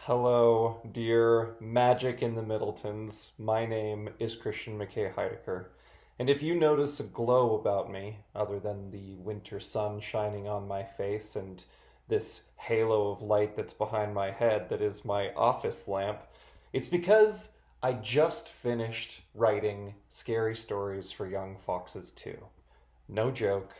Hello, dear Magic in the Middletons. My name is Christian McKay Heidicker. And if you notice a glow about me, other than the winter sun shining on my face and this halo of light that's behind my head that is my office lamp, it's because I just finished writing Scary Stories for Young Foxes 2. No joke,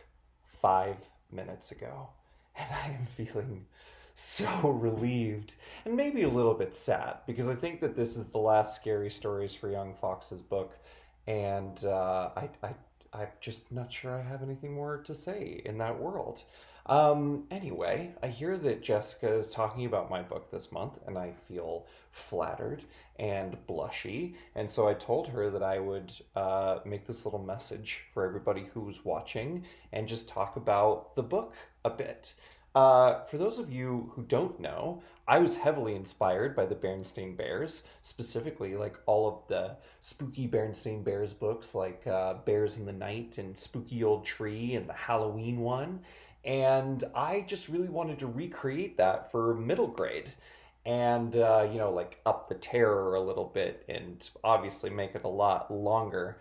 5 minutes ago. And I am feeling so relieved and maybe a little bit sad because I think that this is the last Scary Stories for Young Foxes book, and I'm just not sure I have anything more to say in that world. Anyway, I hear that Jessica is talking about my book this month, and I feel flattered and blushy. And so I told her that I would make this little message for everybody who's watching and just talk about the book a bit. For those of you who don't know, I was heavily inspired by the Berenstain Bears, specifically like all of the spooky Berenstain Bears books like Bears in the Night and Spooky Old Tree and the Halloween one. And I just really wanted to recreate that for middle grade and, like up the terror a little bit and obviously make it a lot longer.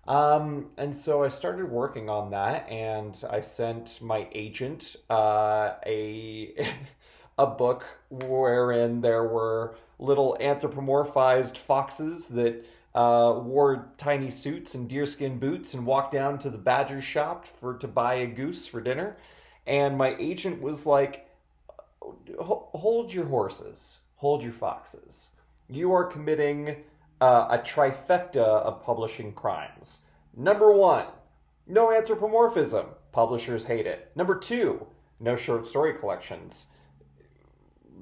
And so I started working on that, and I sent my agent a a book wherein there were little anthropomorphized foxes that wore tiny suits and deerskin boots and walked down to the badger shop for to buy a goose for dinner. And my agent was like, Hold your horses, hold your foxes. You are committing a trifecta of publishing crimes. Number one, no anthropomorphism. Publishers hate it. Number two, no short story collections.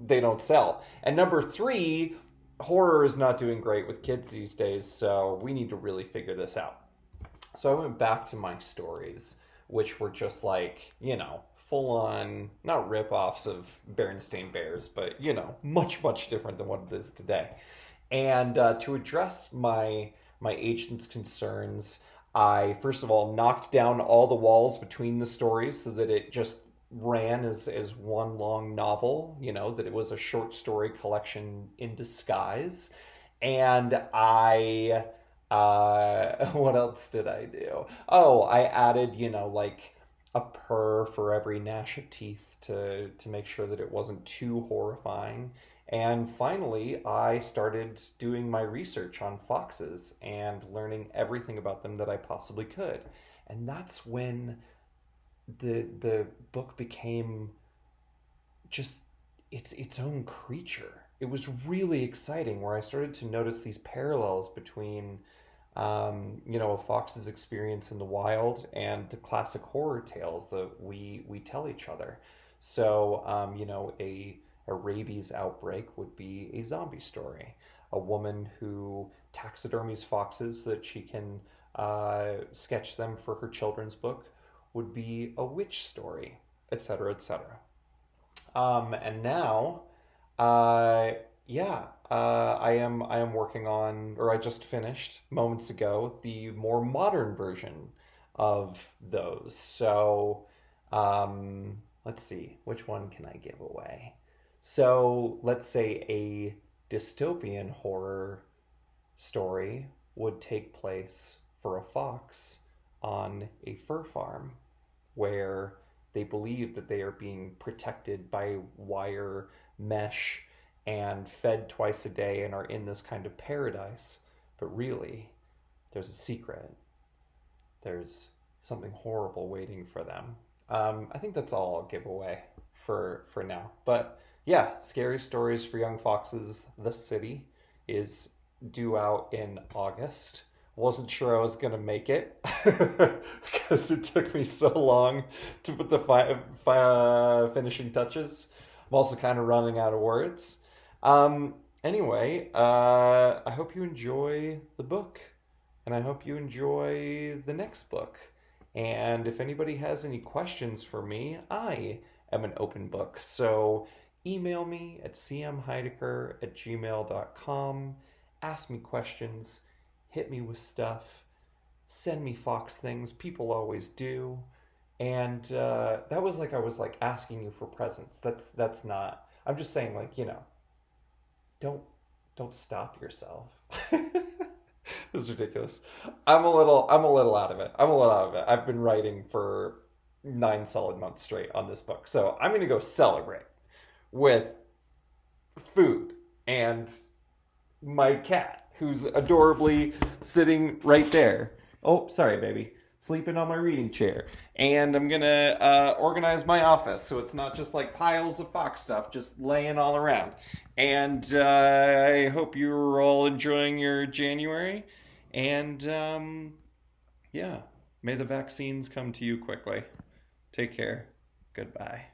They don't sell. And number three, horror is not doing great with kids these days, so we need to really figure this out. So I went back to my stories, which were just like, full on, not rip-offs of Berenstain Bears, but, much, much different than what it is today. And to address my agent's concerns, I first of all knocked down all the walls between the stories so that it just ran as one long novel, that it was a short story collection in disguise. And what else did I do? Oh, I added, like a purr for every gnash of teeth to make sure that it wasn't too horrifying. And finally, I started doing my research on foxes and learning everything about them that I possibly could. And that's when the book became just its own creature. It was really exciting where I started to notice these parallels between a fox's experience in the wild and the classic horror tales that we tell each other. So, a rabies outbreak would be a zombie story. A woman who taxidermies foxes so that she can sketch them for her children's book would be a witch story, etc., etc. And now, uh, yeah, I am working on, or I just finished moments ago, the more modern version of those. So, let's see, which one can I give away? So, let's say a dystopian horror story would take place for a fox on a fur farm where they believe that they are being protected by wire mesh and fed twice a day and are in this kind of paradise. But really, there's a secret. There's something horrible waiting for them. I think that's all I'll give away for now. But yeah, Scary Stories for Young Foxes, The City is due out in August. Wasn't sure I was going to make it because it took me so long to put the finishing touches. I'm also kind of running out of words. Anyway, I hope you enjoy the book, and I hope you enjoy the next book. And if anybody has any questions for me, I am an open book. So email me at cmheidicker@gmail.com. Ask me questions, hit me with stuff, send me fox things. People always do. And that was like I was like asking you for presents. That's not. I'm just saying, like, don't don't stop yourself. This is ridiculous. I'm a little out of it. I've been writing for 9 solid months straight on this book. So I'm gonna go celebrate with food and my cat, who's adorably sitting right there. Oh, sorry, baby. Sleeping on my reading chair. And I'm gonna organize my office so it's not just like piles of Fox stuff just laying all around. And I hope you're all enjoying your January. And yeah, may the vaccines come to you quickly. Take care. Goodbye.